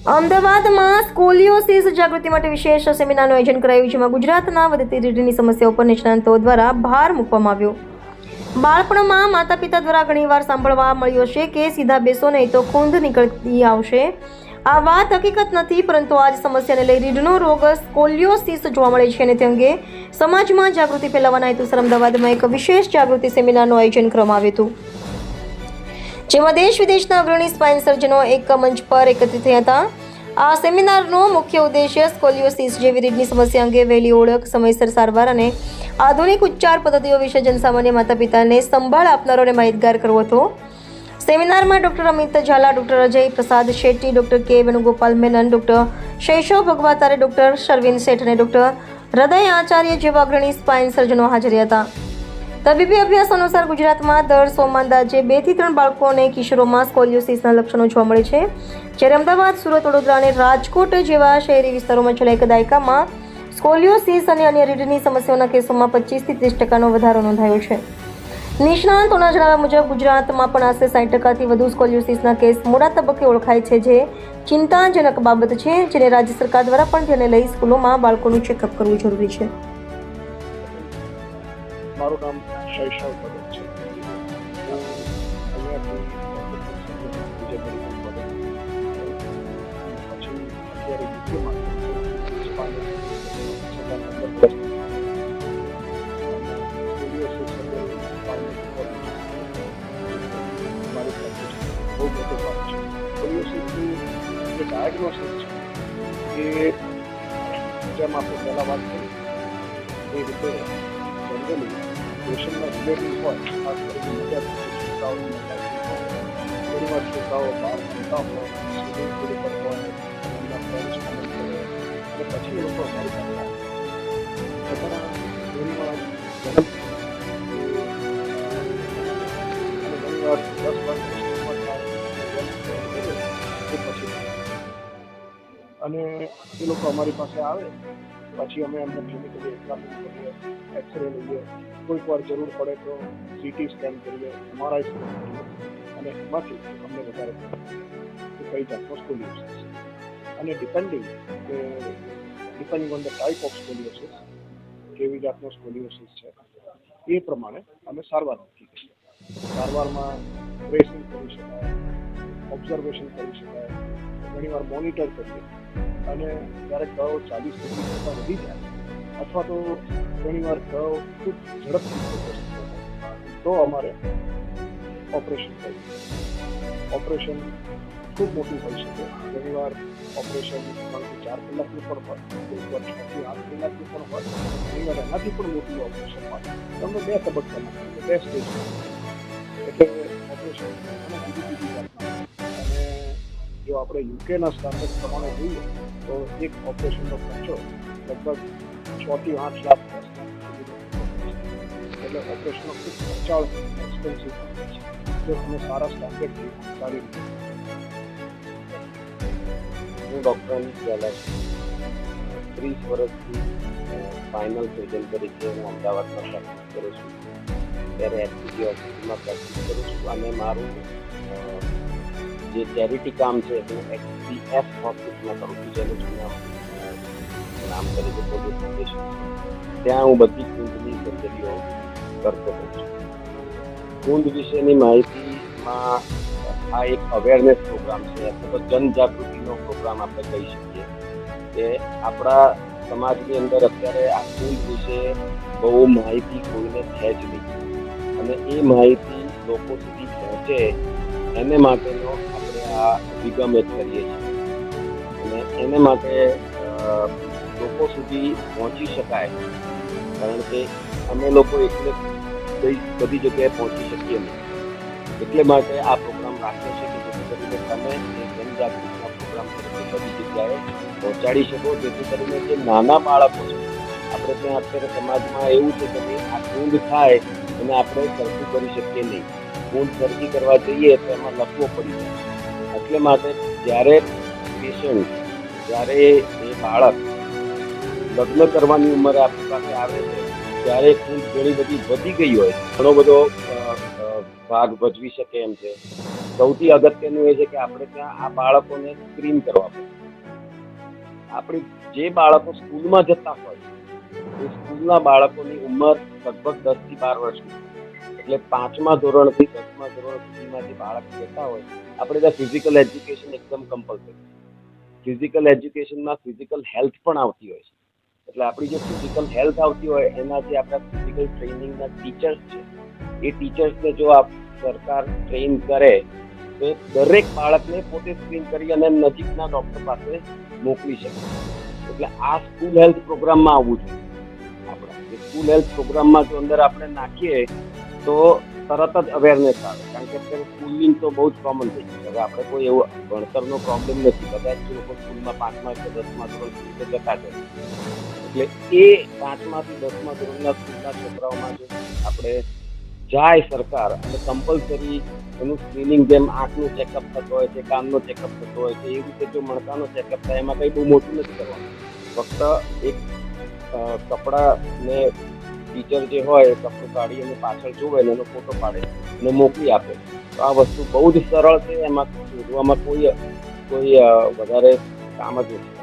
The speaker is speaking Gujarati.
અમદાવાદમાં સ્કોલિયોસિસ જાગૃતિ માટે વિશેષ સેમિનારનું આયોજન કરાયું, જેમાં ગુજરાતના વધતી રીઢની સમસ્યાઓ પર નિષ્ણાતો દ્વારા ભાર મૂકવામાં આવ્યો. બાળપણમાં માતા પિતા દ્વારા ઘણીવાર સાંભળવા મળ્યું હશે કે સીધા બેસો નહીં તો ખૂંદ નીકળતી આવશે. આ વાત હકીકત નથી, પરંતુ આ જ સમસ્યાને લઈ રીઢનો રોગ સ્કોલિયોસિસ જોવા મળે છે અને તે અંગે સમાજમાં જાગૃતિ ફેલાવવાના હેતુસર અમદાવાદમાં એક વિશેષ જાગૃતિ સેમિનારનું આયોજન કરવામાં આવ્યું હતું, જેમાં દેશ વિદેશના અગ્રણી સ્પાઇન સર્જનો એક મંચ પર એકત્રિત થયા હતા. આ સેમિનારનો મુખ્ય ઉદ્દેશ્ય સ્કોલિયોસિસ જેવી રીઢની સમસ્યા અંગે વહેલી ઓળખ, સમયસર સારવાર અને આધુનિક ઉપચાર પદ્ધતિઓ વિશે જનસામાન્ય માતા પિતાને સંભાળ આપનારોને માહિતગાર કરવો હતો. સેમિનારમાં ડોક્ટર અમિત ઝાલા, ડોક્ટર અજય પ્રસાદ શેટ્ટી, ડોક્ટર કે વેણુગોપાલ મેનન, ડોક્ટર શૈશવ ભગવાતારે, ડોક્ટર શર્વિન શેઠ અને ડોક્ટર હૃદય આચાર્ય જેવા અગ્રણી સ્પાઇન સર્જનો હાજર હતા. તબીબી અભ્યાસ અનુસાર ગુજરાતમાં દર 100માં અંદાજે 2 થી 3 બાળકો અને કિશોરોમાં સ્કોલિયોસિસના લક્ષણો જોવા મળે છે, જ્યારે અમદાવાદ, સુરત, વડોદરા અને રાજકોટ જેવા શહેરી વિસ્તારોમાં છેલ્લા એક દાયકામાં સ્કોલિયોસિસ અને અન્ય રીઢની સમસ્યાઓના કેસોમાં 25 થી 30% વધારો નોંધાયો છે. નિષ્ણાતોના જણાવ્યા મુજબ ગુજરાતમાં પણ આશરે 60%થી વધુ સ્કોલિયોસિસના કેસ મોડા તબક્કે ઓળખાય છે, જે ચિંતાજનક બાબત છે, જેને રાજ્ય સરકાર દ્વારા પણ ધ્યાને લઈ સ્કૂલોમાં બાળકોનું ચેકઅપ કરવું જરૂરી છે. મારું નામ શૈશવ ભગત છે. ડાયગ્નોસિસ છે એ જેમ આપણે પહેલાં વાત કરી એ રીતે જનરલી પેશન્ટના રિલેટિવ હોય, ખાસ કરીને મદદ છોકરાઓ ઘણી વાર છોકરાઓ બહાર ભણતા હોય, સ્વિમિંગ પુલ પર હોય, એમના ફ્રેન્ડ્સ કમેન્ટ કરે અને પછી એ લોકો અમારી પાસે આવે. ઘણી વાર જન્મ અને ઘણી વાર 10 વર્ષ પછી અને એ લોકો અમારી પાસે આવે પછી અમે એમને ક્લિનિકલી એક્ઝામિન કરીએ, એક્સરે લઈએ, કોઈક વાર જરૂર પડે તો સીટી સ્કેન કરીએ, MRI સ્કેન કરીએ અને એમાંથી અમને વધારે કે કઈ જાતનો સ્કોલિયોસિસ અને depending on the type of scoliosis, કેવી જાતનો સ્કોલિયોસિસ છે એ પ્રમાણે અમે સારવાર નક્કી કરીએ. સારવારમાં ટ્રેસિંગ કરી શકાય, ઓબ્ઝર્વેશન કરી શકાય, ઘણીવાર મોનિટર કરીએ અને ક્યારેક ઘાવ 40-50% વધી જાય અથવા તો ઘણીવાર ઘાવ ખૂબ ઝડપથી તો અમારે ઓપરેશન કરીએ. ઓપરેશન ખૂબ મોટું હોઈ શકે, ઘણીવાર ઓપરેશન 3 થી 4 કલાકનું પણ હોય, ઘણીવાર 6 થી 8 કલાકનું પણ હોય, ઘણીવાર એનાથી પણ મોટું ઓપરેશન હોય. તમને 2 તબક્કામાં 2 સ્ટેજ એટલે ઓપરેશન અને જુદી જાતના. અને જો આપણે યુકેના સ્ટાન્ડર્ડ પ્રમાણે જોઈએ તો એક ઓપરેશનનો ખર્ચો લગભગ 6 થી 8 લાખ એટલે ઓપરેશનનો ખૂબ ખર્ચાળ એક્સપેન્સિવ છે જો તમે સારા સ્ટાન્ડર્ડથી સારી રીતે. હું ડૉક્ટર અમિત ઝાલા છું. 30 વર્ષથી સ્પાઇનલ સર્જન તરીકે હું અમદાવાદમાં પ્રેક્ટિસ કરું છું. ત્યારે એસપીજી હોસ્પિટલમાં પ્રેક્ટિસ કરું છું અને મારું જે ચેરિટી કામ છે હું XPF હોસ્પિટલમાં કરું છું, જેનું નામ તરીકે પોલીસ ફાઉન્ડેશન. ત્યાં હું બધી ખૂંદની સર્જરીઓ કરતો હોઉં છું. ખૂંદ વિશેની માહિતીમાં આ એક અવેરનેસ પ્રોગ્રામ છે અથવા તો જનજાગૃતિનો પ્રોગ્રામ આપણે કહી શકીએ કે આપણા સમાજની અંદર અત્યારે આ ખૂંદ વિશે બહુ માહિતી કોઈને છે જ નહીં અને એ માહિતી લોકો સુધી પહોંચે એને માટેનો આપણે આ અભિગમ જ કરીએ છીએ અને એને માટે લોકો સુધી પહોંચી શકાય, કારણ કે અમે લોકો એટલે બધી જગ્યાએ પહોંચી શકીએ નહીં. એટલે માટે આ પ્રોગ્રામ રાખ્યો છે કે જેથી કરીને તમે એ જનજાગૃતિના પ્રોગ્રામ તરીકે બધી જગ્યાએ પહોંચાડી શકો, જેથી કરીને જે નાના બાળકો છે આપણે ત્યાં અત્યારે સમાજમાં એવું છે કે આ ખૂંદ થાય અને આપણે સરખું કરી શકીએ નહીં. ખૂંદ સરખી કરવા જઈએ તો એમાં લખવો પડી જાય. એટલે માટે જ્યારે પેશન્ટ, જ્યારે એ બાળક લગ્ન કરવાની ઉંમરે આપણી પાસે આવે છે ત્યારે ખૂંદ ઘણી બધી વધી ગઈ હોય, ઘણો બધો ભાગ ભજવી શકે એમ છે, સૌથી અગત્યનું એ છે કે આપણે ત્યાં આ બાળકોને સ્ક્રીન કરવા પડે. આપણી જે બાળકો સ્કૂલમાં જતા હોય એ સ્કૂલના બાળકોની ઉંમર લગભગ 10 થી 12 વર્ષની, એટલે 5મા ધોરણથી 10મા ધોરણ સુધીમાં જે બાળક જતા હોય, આપણે ત્યાં ફિઝિકલ એજ્યુકેશન એકદમ કમ્પલસરી. ફિઝિકલ એજ્યુકેશનમાં ફિઝિકલ હેલ્થ પણ આવતી હોય છે. એટલે આપણી જે ફિઝિકલ હેલ્થ આવતી હોય એના જે આપણા ફિઝિકલ ટ્રેનિંગના ટીચર્સ છે, એ ટીચર્સને જો સરકાર ટ્રેન કરે તો એ દરેક બાળકને પોતે સ્ક્રીન કરી અને નજીકના ડૉક્ટર પાસે મોકલી શકે. એટલે આ સ્કૂલ હેલ્થ પ્રોગ્રામમાં આવવું જોઈએ. આપણા સ્કૂલ હેલ્થ પ્રોગ્રામમાં જો અંદર આપણે નાખીએ તો તરત જ અવેરનેસ આવે, કારણ કે અત્યારે સ્કૂલિંગ તો બહુ જ કોમન થઈ ગયું છે. હવે આપણે કોઈ એવો ભણતરનો પ્રોબ્લેમ નથી, બધા જ લોકો સ્કૂલમાં 5મા કે 10મા ધોરણ સુધી જતા જ હોય. એટલે એ 5મા થી 10મા ધોરણના સ્કૂલના છોકરાઓમાં જો આપણે જાય સરકાર અને કમ્પલસરી એનું સ્ક્રીનિંગ, જેમ આંખનું ચેકઅપ થતો હોય છે, કાનનો ચેકઅપ થતો હોય છે, એ રીતે જો મણકાનો ચેકઅપ થાય, એમાં કંઈ બહુ મોટું નથી કરવાનું. ફક્ત એક કપડાને ટીચર જે હોય એ કપડું કાઢી અને પાછળ જોવે અને એનો ફોટો પાડે અને મોકલી આપે. તો આ વસ્તુ બહુ જ સરળ છે, એમાં શોધવામાં કોઈ વધારે કામ જ નથી.